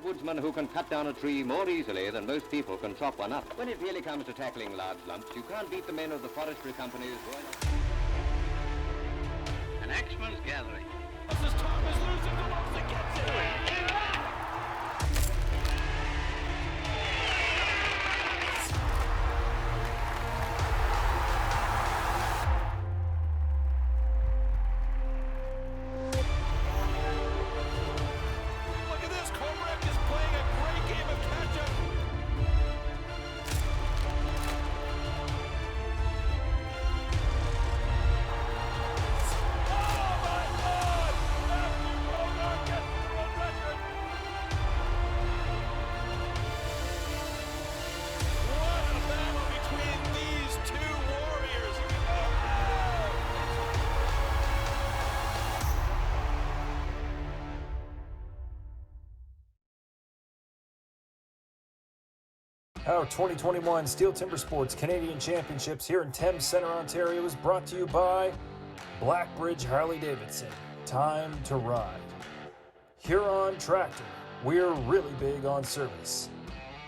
woodsman who can cut down a tree more easily than most people can chop one up. When it really comes to tackling large lumps, you can't beat the men of the forestry companies. An axeman's gathering. This is Thomas losing the ropes and gets it. Our 2021 Steel Timber Sports Canadian Championships here in Thames Centre, Ontario is brought to you by Blackbridge Harley-Davidson. Time to ride. Huron Tractor. We're really big on service.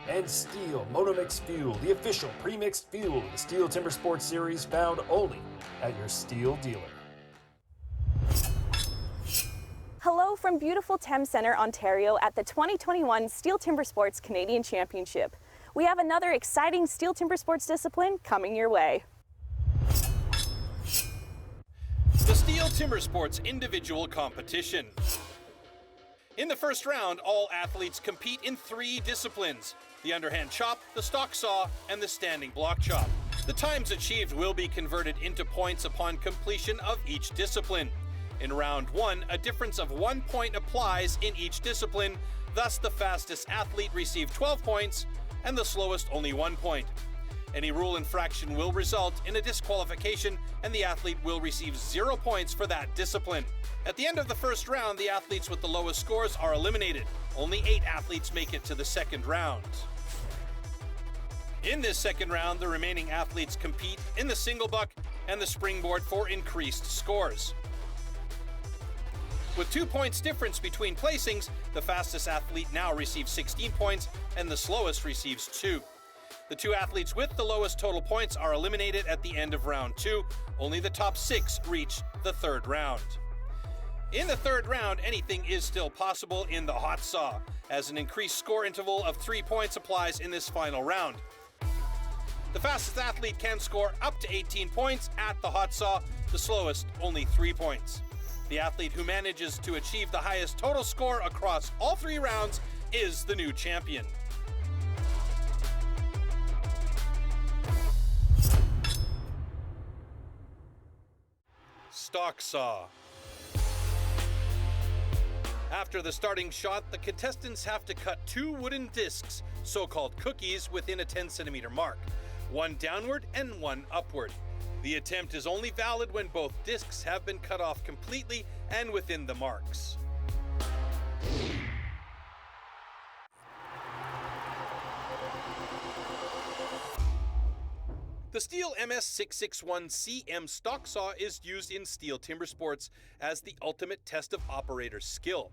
And STIHL Motomix Fuel, the official pre-mixed fuel of the Steel Timber Sports Series, found only at your STIHL dealer. Hello from beautiful Thames Centre, Ontario at the 2021 Steel Timber Sports Canadian Championship. We have another exciting Steel Timber Sports discipline coming your way. The Steel Timber Sports individual competition. In the first round, all athletes compete in 3 disciplines: the underhand chop, the stock saw, and the standing block chop. The times achieved will be converted into points upon completion of each discipline. In round 1, a difference of 1 point applies in each discipline, thus the fastest athlete received 12 points, and the slowest only 1 point. Any rule infraction will result in a disqualification, and the athlete will receive 0 points for that discipline. At the end of the first round, the athletes with the lowest scores are eliminated. Only 8 athletes make it to the second round. In this second round, the remaining athletes compete in the single buck and the springboard for increased scores. With 2 points difference between placings, the fastest athlete now receives 16 points and the slowest receives 2. The 2 athletes with the lowest total points are eliminated at the end of round 2. Only the top 6 reach the third round. In the third round, anything is still possible in the hot saw, as an increased score interval of 3 points applies in this final round. The fastest athlete can score up to 18 points at the hot saw, the slowest only 3 points. The athlete who manages to achieve the highest total score across all 3 rounds is the new champion. Stock saw. After the starting shot, the contestants have to cut 2 wooden discs, so-called cookies, within a 10-centimeter mark, 1 downward and 1 upward. The attempt is only valid when both discs have been cut off completely and within the marks. The STIHL MS661CM stock saw is used in Steel Timber Sports as the ultimate test of operator skill.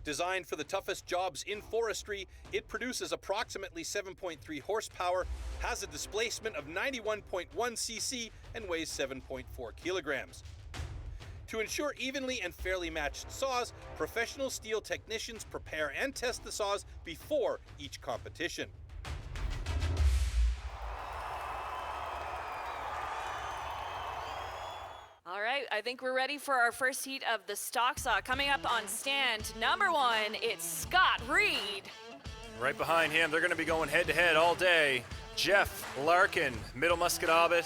Designed for the toughest jobs in forestry, it produces approximately 7.3 horsepower, has a displacement of 91.1 cc, and weighs 7.4 kilograms. To ensure evenly and fairly matched saws, professional steel technicians prepare and test the saws before each competition. All right, I think we're ready for our first heat of the stock saw. Coming up on stand number 1, it's Scott Reed. Right behind him, they're going to be going head-to-head all day. Jeff Larkin, Middle Musquodoboit.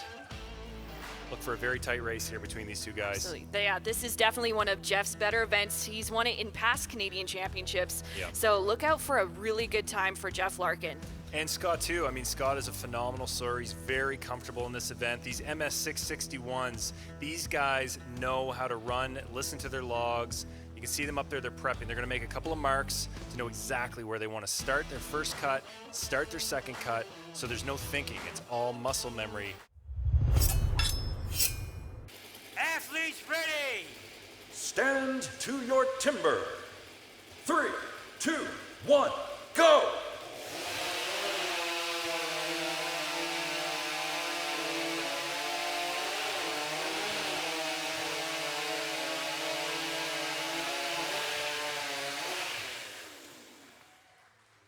Look for a very tight race here between these 2 guys. Absolutely. Yeah, this is definitely one of Jeff's better events. He's won it in past Canadian Championships. Yep. So look out for a really good time for Jeff Larkin. And Scott too. I mean, Scott is a phenomenal sir. He's very comfortable in this event. These MS661s, these guys know how to run, listen to their logs. You can see them up there, they're prepping. They're gonna make a couple of marks to know exactly where they wanna start their first cut, start their second cut, so there's no thinking. It's all muscle memory. Athletes ready! Stand to your timber. 3, 2, 1, go!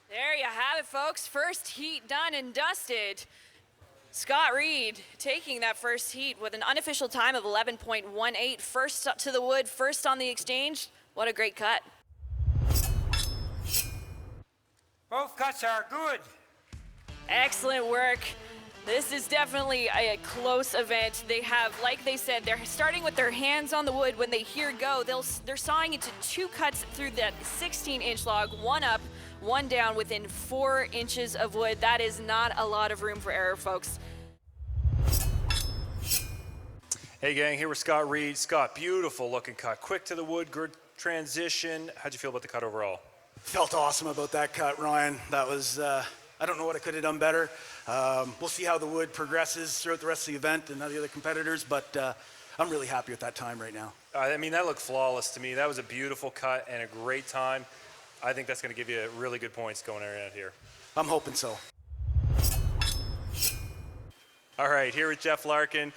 There you have it, folks. First heat done and dusted. Scott Reed taking that first heat with an unofficial time of 11.18. First to the wood, first on the exchange. What a great cut. Both cuts are good. Excellent work. This is definitely a close event. They have, like they said, they're starting with their hands on the wood. When they hear go, they're sawing into 2 cuts through that 16-inch log, 1 up, 1 down within 4 inches of wood. That is not a lot of room for error, folks. Hey gang, here with Scott Reed. Scott, beautiful looking cut. Quick to the wood, good transition. How'd you feel about the cut overall? Felt awesome about that cut, Ryan. That was, I don't know what I could have done better. We'll see how the wood progresses throughout the rest of the event and the other competitors, but I'm really happy with that time right now. I mean, that looked flawless to me. That was a beautiful cut and a great time. I think that's going to give you really good points going around here. I'm hoping so. All right, here with Jeff Larkin.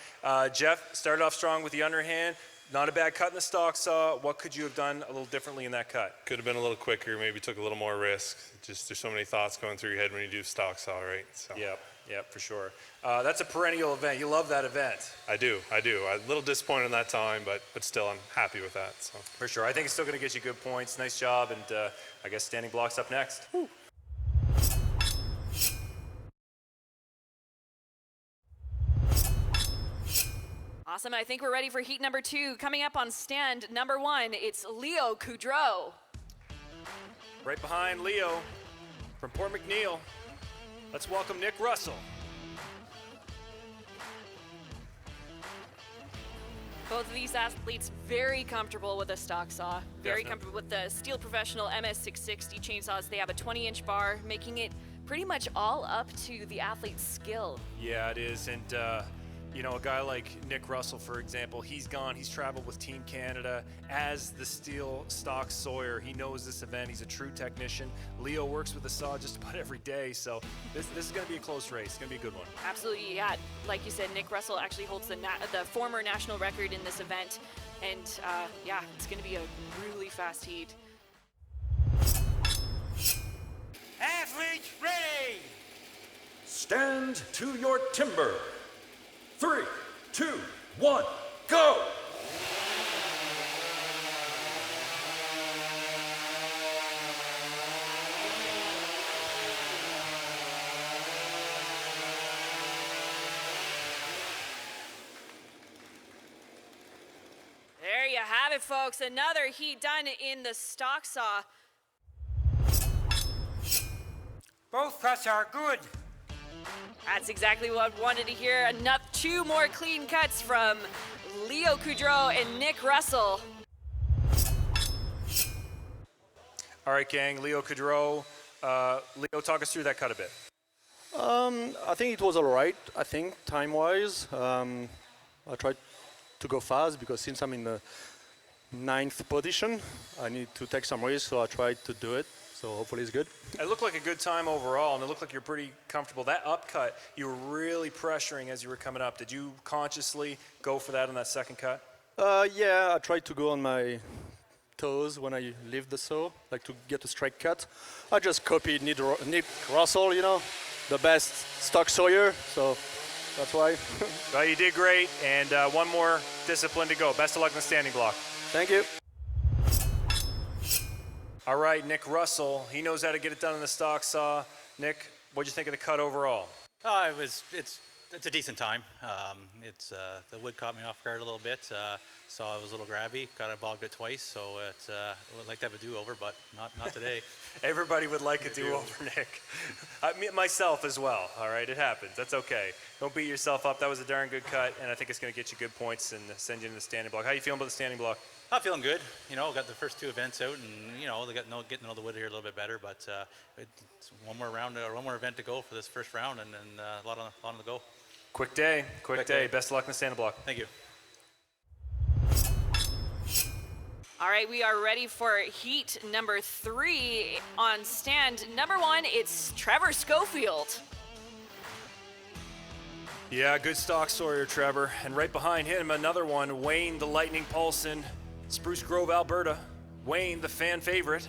Jeff started off strong with the underhand. Not a bad cut in the stock saw. What could you have done a little differently in that cut? Could have been a little quicker, maybe took a little more risk. Just there's so many thoughts going through your head when you do stock saw, right? So. Yep, for sure. That's a perennial event. You love that event. I do. I'm a little disappointed in that time, but still I'm happy with that. So. For sure. I think it's still going to get you good points. Nice job, and I guess standing blocks up next. Woo. Awesome. I think we're ready for heat number 2. Coming up on stand number 1, it's Leo Coudreau. Right behind Leo from Port McNeil. Let's welcome Nick Russell. Both of these athletes very comfortable with a stock saw. Very comfortable with the Steel Professional MS660 chainsaws. They have a 20-inch bar, making it pretty much all up to the athlete's skill. Yeah, it is. And you know, a guy like Nick Russell, for example, he's traveled with Team Canada as the steel stock sawyer. He knows this event. He's a true technician. Leo works with the saw just about every day, so this is going to be a close race. It's going to be a good one. Absolutely, yeah. Like you said, Nick Russell actually holds the former national record in this event, and yeah, it's going to be a really fast heat. Athletes ready! Stand to your timber. 3, 2, 1, go! There you have it, folks. Another heat done in the stock saw. Both cuts are good. That's exactly what I wanted to hear. 2 more clean cuts from Leo Coudreau and Nick Russell. All right, gang, Leo Coudreau. Leo, talk us through that cut a bit. I think it was all right, I think, time-wise. I tried to go fast because since I'm in the 9th position, I need to take some risk, so I tried to do it. So hopefully it's good. It looked like a good time overall, and it looked like you're pretty comfortable. That upcut, you were really pressuring as you were coming up. Did you consciously go for that on that second cut? Yeah, I tried to go on my toes when I lift the saw, like to get a straight cut. I just copied Nick Russell, you know, the best stock sawyer, so that's why. Well, you did great, and one more discipline to go. Best of luck in the standing block. Thank you. All right, Nick Russell, he knows how to get it done in the stock saw. Nick, what'd you think of the cut overall? It's a decent time. The wood caught me off guard a little bit, so I was a little grabby. Got it bogged it twice, so I would like to have a do-over, but not today. Everybody would like a do-over, Nick. Myself as well, all right? It happens. That's okay. Don't beat yourself up. That was a darn good cut, and I think it's going to get you good points and send you into the standing block. How you feeling about the standing block? I'm feeling good. You know, got the first 2 events out, and you know, getting to know the wood here a little bit better. But it's one more round or one more event to go for this first round, and a lot on the go. Quick day. Quick day. Best of luck in the standing block. Thank you. All right, we are ready for heat number 3 on stand number 1. It's Trevor Schofield. Yeah, good stock sawyer, Trevor. And right behind him, another one, Wayne the Lightning Paulson, Spruce Grove, Alberta. Wayne, the fan favorite.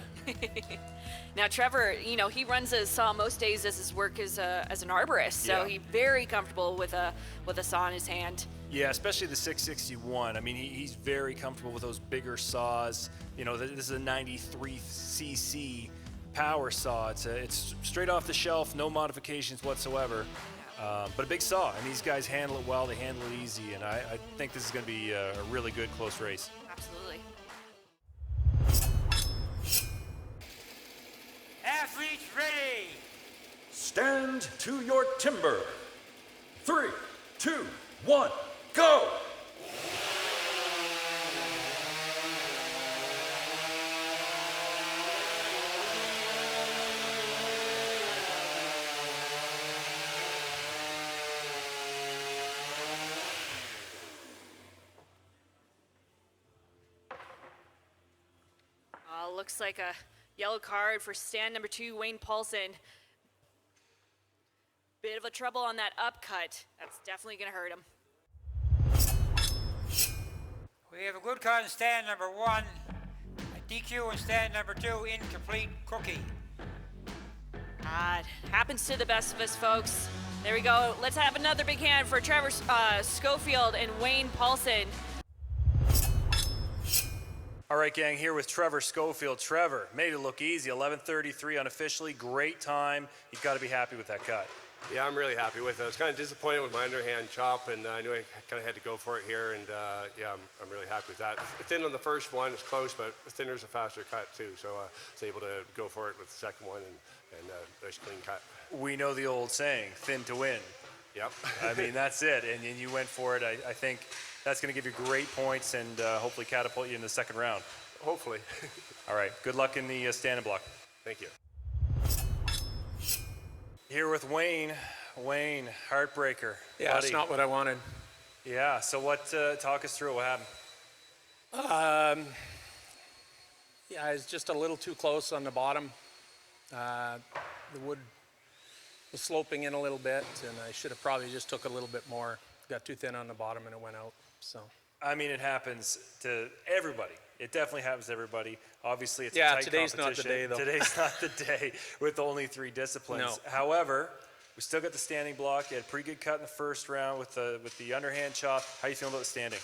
Now, Trevor, you know, he runs a saw most days as his work as an arborist, so he's very comfortable with a saw in his hand. Yeah, especially the 661. I mean, he's very comfortable with those bigger saws. You know, this is a 93cc power saw. It's straight off the shelf, no modifications whatsoever. But a big saw, and these guys handle it well. They handle it easy, and I think this is going to be a really good close race. Absolutely. Athletes ready. Stand to your timber. 3, 2, 1, go! Looks like a yellow card for stand number 2, Wayne Paulson. Bit of a trouble on that upcut. That's definitely going to hurt him. We have a good cut in stand number 1. A DQ in stand number 2, incomplete cookie. It happens to the best of us, folks. There we go. Let's have another big hand for Trevor Schofield and Wayne Paulson. All right, gang, here with Trevor Schofield. Trevor made it look easy, 11:33 unofficially. Great time. You've got to be happy with that cut. Yeah, I'm really happy with it. I was kind of disappointed with my underhand chop, and I knew I kind of had to go for it here, and yeah, I'm really happy with that. Thin on the first one, it's close, but the thinner's a faster cut too, so I was able to go for it with the second one, and nice clean cut. We know the old saying, thin to win. Yep. I mean, that's it, and you went for it. I think that's going to give you great points and hopefully catapult you in the second round. Hopefully. All right, good luck in the standing block. Thank you. Here with Wayne. Wayne, heartbreaker. Yeah, buddy. That's not what I wanted. Yeah, so what, talk us through what happened. Yeah, it's just a little too close on the bottom. The wood was sloping in a little bit, and I should have probably just took a little bit more. Got too thin on the bottom, and it went out, so. I mean, it happens to everybody. It definitely happens to everybody. Obviously, it's a Yeah, tight today's competition. not the day, though. Today's not the day with only 3 disciplines. No. However, we still got the standing block. You had a pretty good cut in the first round with the underhand chop. How you feeling about the standing?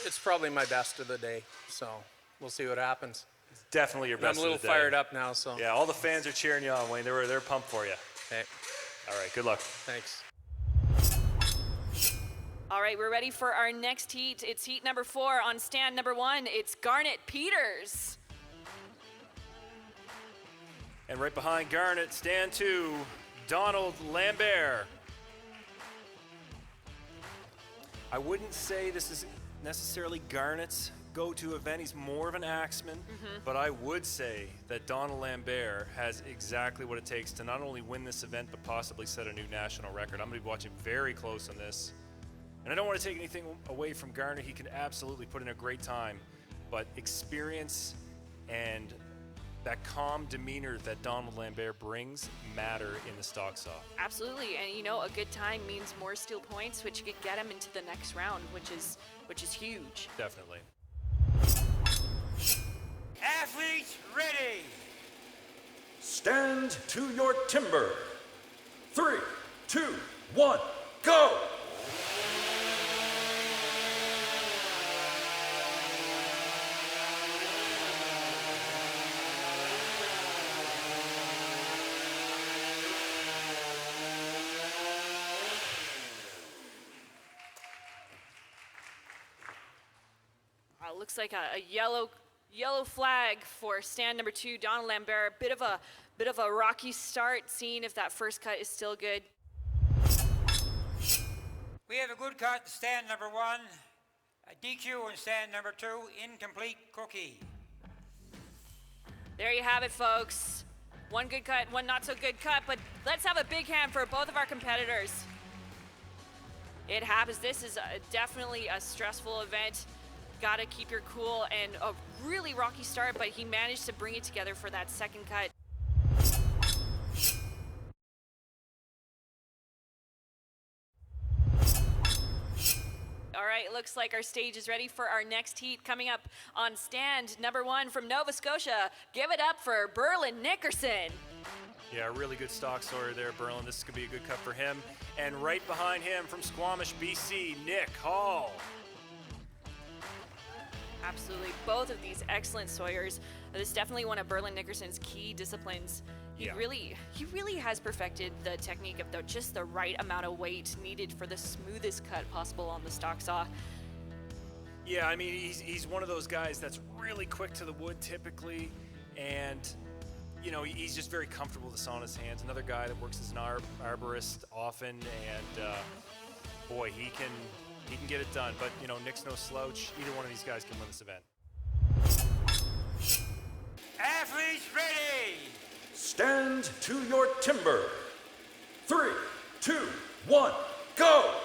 It's probably my best of the day, so we'll see what happens. It's definitely your best I'm a little of the day. fired up now, so. Yeah, all the fans are cheering you on, Wayne. They're pumped for you. Okay. All right, good luck. Thanks. All right, we're ready for our next heat. It's heat number 4 on stand number 1. It's Garnet Peters. And right behind Garnet, stand 2, Donald Lambert. I wouldn't say this is necessarily Garnet's go-to event. He's more of an axeman, but I would say that Donald Lambert has exactly what it takes to not only win this event, but possibly set a new national record. I'm going to be watching very close on this. And I don't want to take anything away from Garner. He can absolutely put in a great time, but experience and that calm demeanor that Donald Lambert brings matter in the stock saw. Absolutely, and you know, a good time means more steel points, which could get him into the next round, which is huge. Definitely. Athletes ready. Stand to your timber. 3, 2, 1, go! Looks like a yellow flag for stand number 2, Donald Lambert. Bit of a rocky start, seeing if that first cut is still good. We have a good cut in stand number 1, a DQ in stand number 2, incomplete cookie. There you have it, folks. One good cut, one not so good cut, but let's have a big hand for both of our competitors. It happens. This is definitely a stressful event. got to keep your cool, and a really rocky start, but he managed to bring it together for that second cut. All right, looks like our stage is ready for our next heat. Coming up on stand number 1 from Nova Scotia, give it up for Berlin Nickerson. Yeah, really good stock sawyer there, Berlin. This could be a good cut for him. And right behind him from Squamish, BC, Nick Hall. Absolutely, both of these excellent sawyers. This is definitely one of Berlin Nickerson's key disciplines. He really has perfected the technique of just the right amount of weight needed for the smoothest cut possible on the stock saw. Yeah, I mean, he's one of those guys that's really quick to the wood typically, and you know, he's just very comfortable with the saw in his hands. Another guy that works as an arborist often, and boy, he can get it done. But you know, Nick's no slouch. Either one of these guys can win this event. Athletes ready! Stand to your timber. 3, 2, 1, go!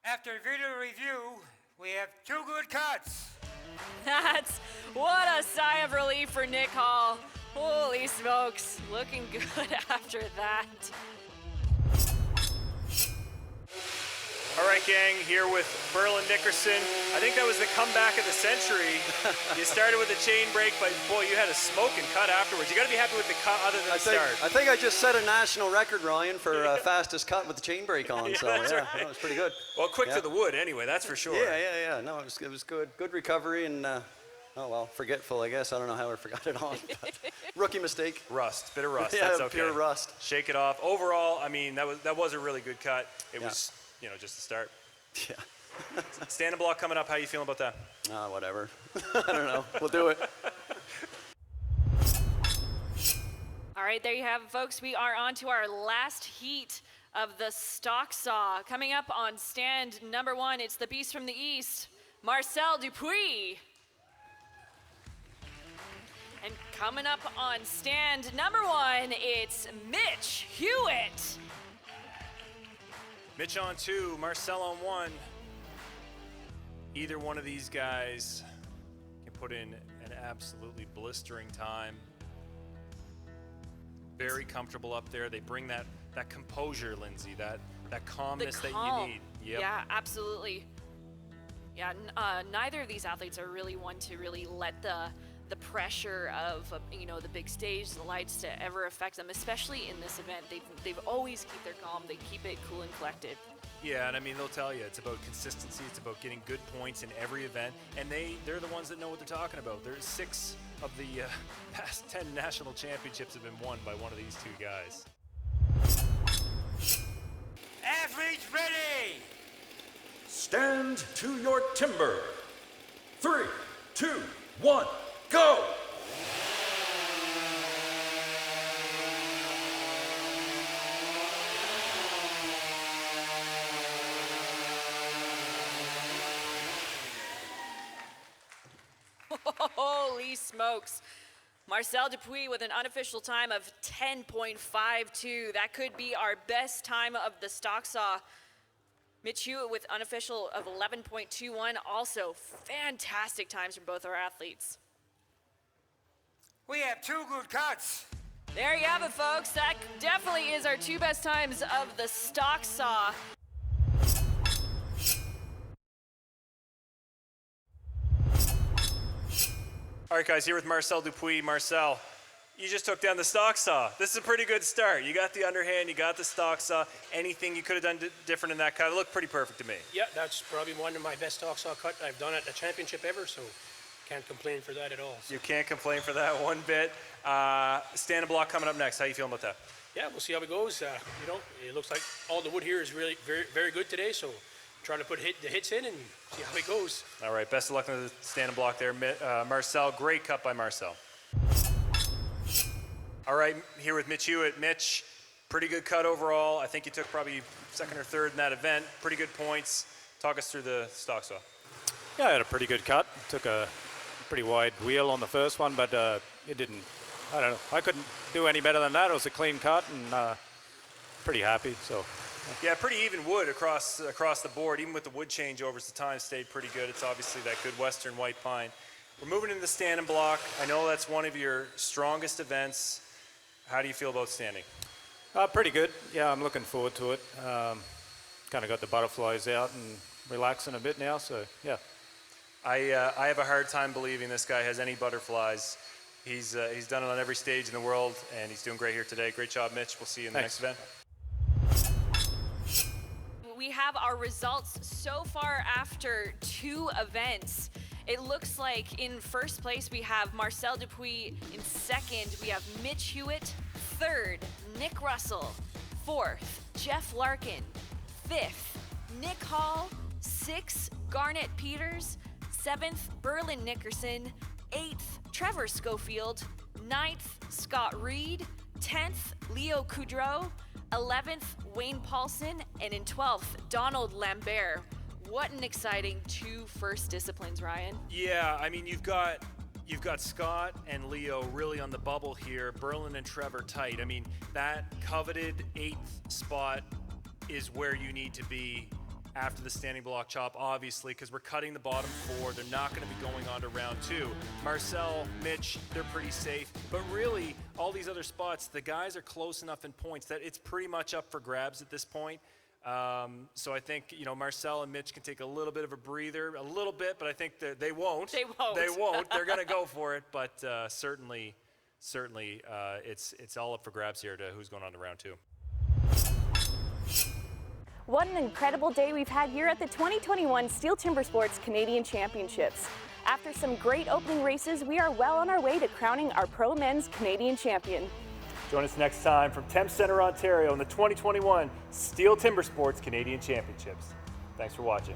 After video review, we have 2 good cuts. That's what a sigh of relief for Nick Hall. Holy smokes, looking good after that. All right, gang, here with Berlin Nickerson. I think that was the comeback of the century. You started with a chain break, but boy, you had a smoking cut afterwards. You got to be happy with the cut other than the start. I think I just set a national record, Ryan, for fastest cut with the chain break on. Yeah, so that's right. that was pretty good. Well, quick to the wood anyway, that's for sure. Yeah. No, it was good. Good recovery and, oh well, forgetful, I guess. I don't know how I forgot it on. Rookie mistake. Rust, bit of rust. Yeah, That's okay. pure rust. Shake it off. Overall, I mean, that was a really good cut. It was, you know, just the start. Yeah. Stand and block coming up. How you feeling about that? Whatever. I don't know. We'll do it. All right, there you have it, folks. We are on to our last heat of the stock saw. Coming up on stand number 1, it's the beast from the east, Marcel Dupuis. And coming up on stand number 1, it's Mitch Hewitt. Mitch on 2, Marcel on 1. Either one of these guys can put in an absolutely blistering time. Very comfortable up there. They bring that composure, Lindsay, that calmness that you need. Yep. Yeah, absolutely. Yeah, neither of these athletes are really one to really let the pressure of you know, the big stage, the lights, to ever affect them, especially in this event. They've always keep their calm. They keep it cool and collected. Yeah, and I mean, they'll tell you it's about consistency. It's about getting good points in every event, and they're the ones that know what they're talking about. There's 6 of the past 10 national championships have been won by one of these 2 guys. Athletes ready! Stand to your timber. 3, 2, 1, go! Holy smokes. Marcel Dupuis with an unofficial time of 10.52. That could be our best time of the stock saw. Mitch Hewitt with unofficial of 11.21. Also fantastic times from both our athletes. We have 2 good cuts. There you have it, folks. That definitely is our 2 best times of the stock saw. All right, guys, here with Marcel Dupuis. Marcel, you just took down the stock saw. This is a pretty good start. You got the underhand, you got the stock saw. Anything you could have done different in that cut? It looked pretty perfect to me. Yeah, that's probably one of my best stock saw cut I've done at the championship ever, so can't complain for that at all. You can't complain for that one bit. Stand and block coming up next. How you feeling about that? Yeah, we'll see how it goes. You know, it looks like all the wood here is really very, very good today, so trying to put the hits in and see how it goes. All right, best of luck on the stand and block there. Marcel, great cut by Marcel. All right, here with Mitch Hewitt. Mitch, pretty good cut overall. I think you took probably 2nd or 3rd in that event. Pretty good points. Talk us through the stock saw. Yeah, I had a pretty good cut. Took a pretty wide wheel on the first one, but it didn't, I don't know, I couldn't do any better than that. It was a clean cut and pretty happy, so. Yeah, pretty even wood across the board. Even with the wood changeovers, the time stayed pretty good. It's obviously that good Western white pine. We're moving into the standing block. I know that's one of your strongest events. How do you feel about standing? Pretty good. Yeah, I'm looking forward to it. Kind of got the butterflies out and relaxing a bit now, so yeah. I have a hard time believing this guy has any butterflies. He's done it on every stage in the world, and he's doing great here today. Great job, Mitch. We'll see you in the next event. We have our results so far after 2 events. It looks like in first place we have Marcel Dupuis, in second we have Mitch Hewitt, third Nick Russell, fourth Jeff Larkin, fifth Nick Hall, sixth Garnet Peters, seventh Berlin Nickerson, eighth Trevor Schofield, ninth Scott Reed, 10th Leo Coudreau, 11th Wayne Paulson, and in 12th Donald Lambert. What an exciting 2 first disciplines, Ryan. Yeah, I mean, you've got Scott and Leo really on the bubble here. Berlin and Trevor tight. I mean, that coveted 8th spot is where you need to be after the standing block chop, obviously, because we're cutting the bottom 4. They're not going to be going on to round 2. Marcel, Mitch, they're pretty safe. But really, all these other spots, the guys are close enough in points that it's pretty much up for grabs at this point. So I think, Marcel and Mitch can take a little bit of a breather, a little bit, but I think that they won't. They won't. They won't. They're going to go for it, but certainly, it's all up for grabs here to who's going on to round 2. What an incredible day we've had here at the 2021 Steel Timber Sports Canadian Championships. After some great opening races, we are well on our way to crowning our Pro Men's Canadian Champion. Join us next time from Thames Centre, Ontario in the 2021 Steel Timber Sports Canadian Championships. Thanks for watching.